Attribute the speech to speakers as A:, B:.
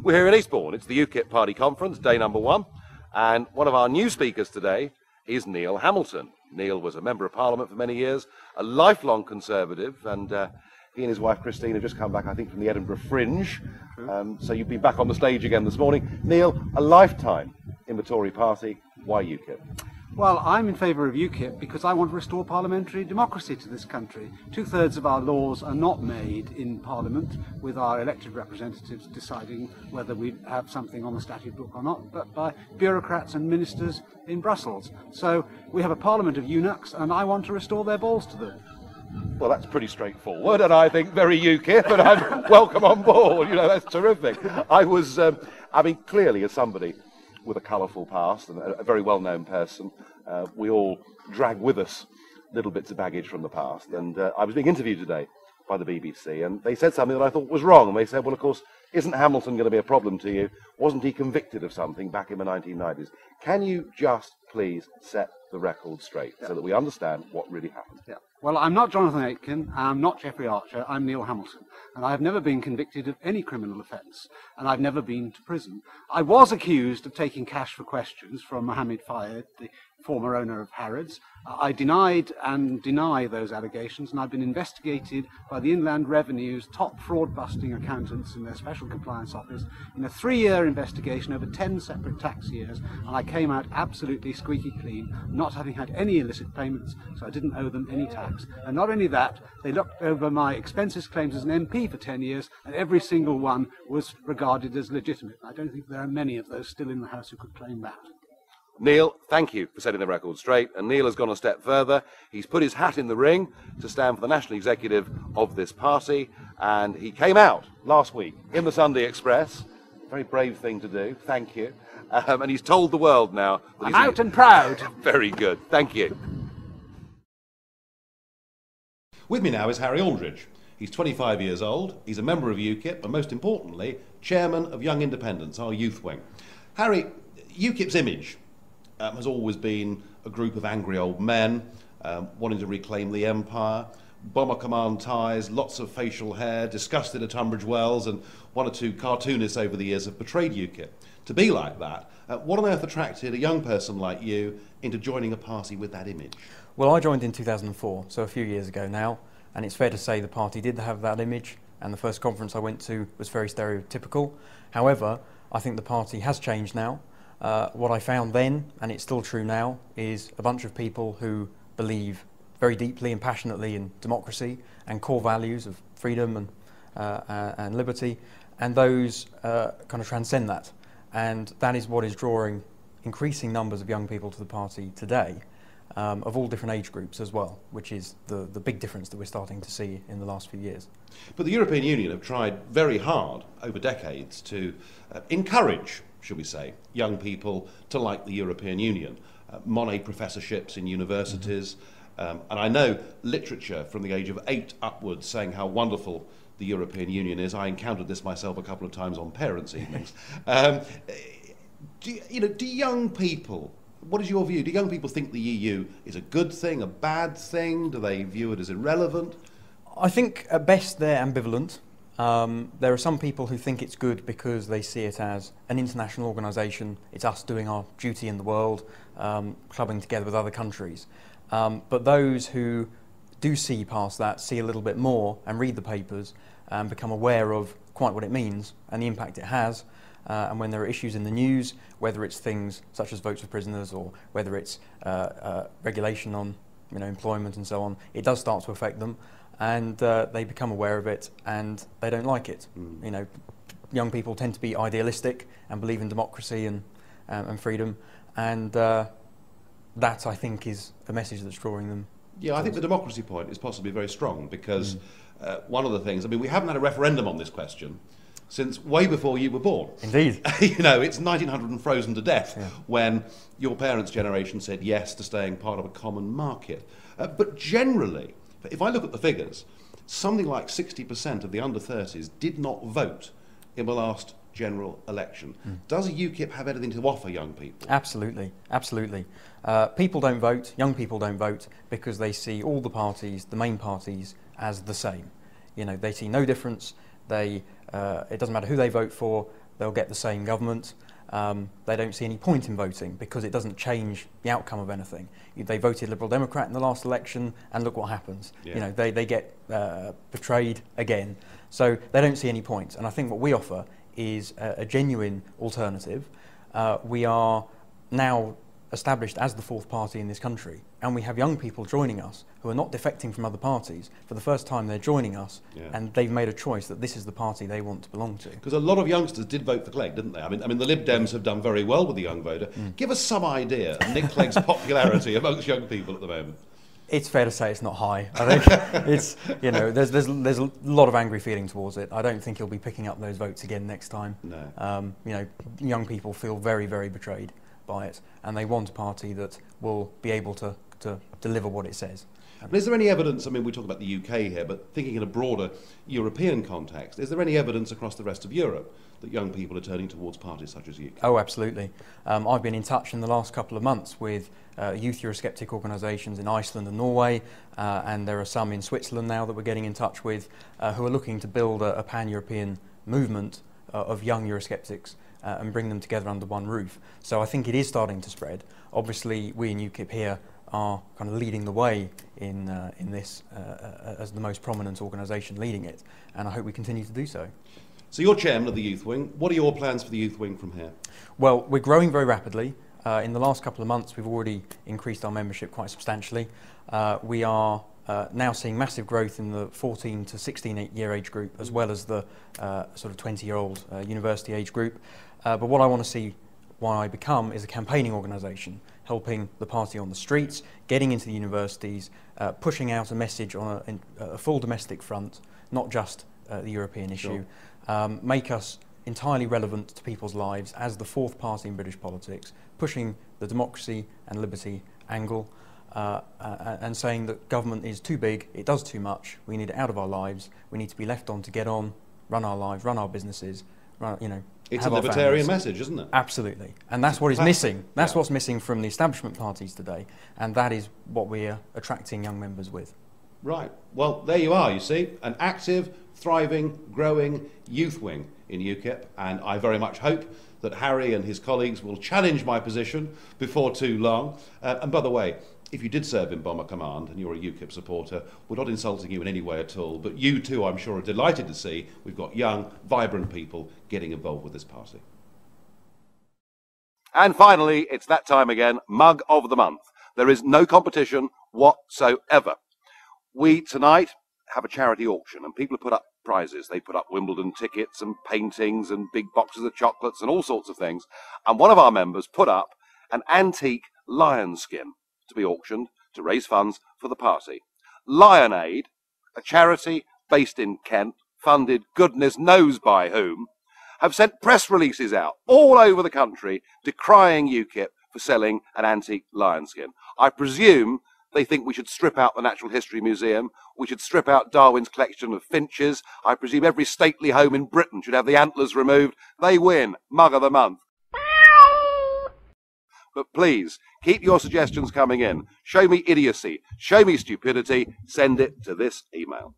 A: We're here in Eastbourne. It's the UKIP party conference, day number 1. And one of our new speakers today is Neil Hamilton. Neil was a Member of Parliament for many years, a lifelong Conservative, and he and his wife Christine have just come back, I think, from the Edinburgh Fringe. So you've been back on the stage again this morning. Neil, a lifetime in the Tory party. Why UKIP?
B: Well, I'm in favour of UKIP because I want to restore parliamentary democracy to this country. 2/3 of our laws are not made in Parliament with our elected representatives deciding whether we have something on the statute book or not, but by bureaucrats and ministers in Brussels. So we have a parliament of eunuchs and I want to restore their balls to them.
A: Well, that's pretty straightforward, and I think very UKIP, and I'm welcome on board. You know, that's terrific. I was, clearly as somebody with a colourful past and a very well-known person, we all drag with us little bits of baggage from the past. And I was being interviewed today by the BBC, and they said something that I thought was wrong. And they said, well, of course, isn't Hamilton going to be a problem to you? Wasn't he convicted of something back in the 1990s? Can you just please set the record straight so that we understand what really happened?
B: Yeah. Well, I'm not Jonathan Aitken, I'm not Geoffrey Archer, I'm Neil Hamilton, and I have never been convicted of any criminal offence, and I've never been to prison. I was accused of taking cash for questions from Mohammed Fayed, the former owner of Harrods. I denied and deny those allegations, and I've been investigated by the Inland Revenue's top fraud-busting accountants in their Special Compliance Office in a 3-year investigation over 10 separate tax years, and I came out absolutely squeaky clean, not having had any illicit payments, so I didn't owe them any tax. And not only that, they looked over my expenses claims as an MP for 10 years, and every single one was regarded as legitimate. I don't think there are many of those still in the House who could claim that.
A: Neil, thank you for setting the record straight, and Neil has gone a step further. He's put his hat in the ring to stand for the national executive of this party, and he came out last week in the Sunday Express. Very brave thing to do, thank you. And he's told the world now that
B: I'm out and proud.
A: Very good, thank you.
C: With me now is Harry Aldridge. He's 25 years old, he's a member of UKIP, and most importantly, chairman of Young Independents, our youth wing. Harry, UKIP's image has always been a group of angry old men wanting to reclaim the empire, bomber command ties, lots of facial hair, disgusted at Tunbridge Wells, and 1 or 2 cartoonists over the years have portrayed UKIP. To be like that, what on earth attracted a young person like you into joining a party with that image?
D: Well, I joined in 2004, so a few years ago now, and it's fair to say the party did have that image, and the first conference I went to was very stereotypical. However, I think the party has changed now. What I found then, and it's still true now, is a bunch of people who believe very deeply and passionately in democracy and core values of freedom and liberty, and those kind of transcend that. And that is what is drawing increasing numbers of young people to the party today, of all different age groups as well, which is the big difference that we're starting to see in the last few years.
C: But the European Union have tried very hard over decades to encourage, should we say, young people to like the European Union. Monet professorships in universities, and I know literature from the age of 8 upwards saying how wonderful the European Union is. I encountered this myself a couple of times on parents' evenings. Do young people, what is your view? Do young people think the EU is a good thing, a bad thing? Do they view it as irrelevant?
D: I think at best they're ambivalent. There are some people who think it's good because they see it as an international organisation. It's us doing our duty in the world, clubbing together with other countries. But those who do see past that, see a little bit more and read the papers and become aware of quite what it means and the impact it has. And when there are issues in the news, whether it's things such as votes for prisoners or whether it's regulation on employment and so on, it does start to affect them, and they become aware of it and they don't like it. Young people tend to be idealistic and believe in democracy and freedom, and that I think is a message that's drawing them.
C: Yeah, I think the democracy point is possibly very strong because one of the things, we haven't had a referendum on this question since way before you were born.
D: Indeed.
C: It's 1900 and frozen to death when your parents' generation said yes to staying part of a common market. But generally, if I look at the figures, something like 60% of the under-30s did not vote in the last general election. Does UKIP have anything to offer young people?
D: Absolutely, absolutely. People don't vote, young people don't vote, because they see all the parties, the main parties, as the same. They see no difference. It doesn't matter who they vote for, they'll get the same government. They don't see any point in voting because it doesn't change the outcome of anything. They voted Liberal Democrat in the last election, and look what happens.
C: Yeah.
D: You know, they get betrayed again. So they don't see any point. And I think what we offer is a genuine alternative. We are now established as the fourth party in this country, and we have young people joining us who are not defecting from other parties. For the first time, they're joining us, and they've made a choice that this is the party they want to belong to.
C: Because a lot of youngsters did vote for Clegg, didn't they? I mean, the Lib Dems have done very well with the young voter. Give us some idea of Nick Clegg's popularity amongst young people at the moment.
D: It's fair to say it's not high. I think it's, you know, there's a lot of angry feeling towards it. I don't think he'll be picking up those votes again next time.
C: No.
D: You know, young people feel very, very betrayed by it, and they want a party that will be able to deliver what it says.
C: And is there any evidence, I mean, we talk about the UK here, but thinking in a broader European context, is there any evidence across the rest of Europe that young people are turning towards parties such as UKIP?
D: Oh, absolutely. I've been in touch in the last couple of months with youth Eurosceptic organisations in Iceland and Norway, and there are some in Switzerland now that we're getting in touch with, who are looking to build a pan-European movement of young Eurosceptics and bring them together under one roof. So I think it is starting to spread. Obviously, we in UKIP here are kind of leading the way in this as the most prominent organisation leading it, and I hope we continue to do so.
C: So you're chairman of the Youth Wing. What are your plans for the Youth Wing from here?
D: Well, we're growing very rapidly. In the last couple of months, we've already increased our membership quite substantially. We are now seeing massive growth in the 14 to 16-year age group, as well as the sort of 20-year-old university age group. But what I want to see why I become is a campaigning organisation, helping the party on the streets, getting into the universities, pushing out a message on a full domestic front, not just the European issue, make us entirely relevant to people's lives as the fourth party in British politics, pushing the democracy and liberty angle, and saying that government is too big, it does too much, we need it out of our lives, we need to be left on to get on, run our lives, run our businesses, you know.
C: It's a libertarian message, isn't it?
D: Absolutely. And that's what is missing. That's what's missing from the establishment parties today. And that is what we're attracting young members with.
C: Right. Well, there you are, you see. An active, thriving, growing youth wing in UKIP. And I very much hope that Harry and his colleagues will challenge my position before too long. And by the way, if you did serve in Bomber Command and you're a UKIP supporter, we're not insulting you in any way at all, but you too, I'm sure, are delighted to see we've got young, vibrant people getting involved with this party.
A: And finally, it's that time again, Mug of the Month. There is no competition whatsoever. We tonight have a charity auction, and people have put up prizes. They put up Wimbledon tickets and paintings and big boxes of chocolates and all sorts of things. And one of our members put up an antique lion skin to be auctioned to raise funds for the party. Lion Aid, a charity based in Kent, funded goodness knows by whom, have sent press releases out all over the country decrying UKIP for selling an antique lion skin. I presume they think we should strip out the Natural History Museum, we should strip out Darwin's collection of finches, I presume every stately home in Britain should have the antlers removed. They win. Mug of the Month. But please, keep your suggestions coming in. Show me idiocy. Show me stupidity. Send it to this email.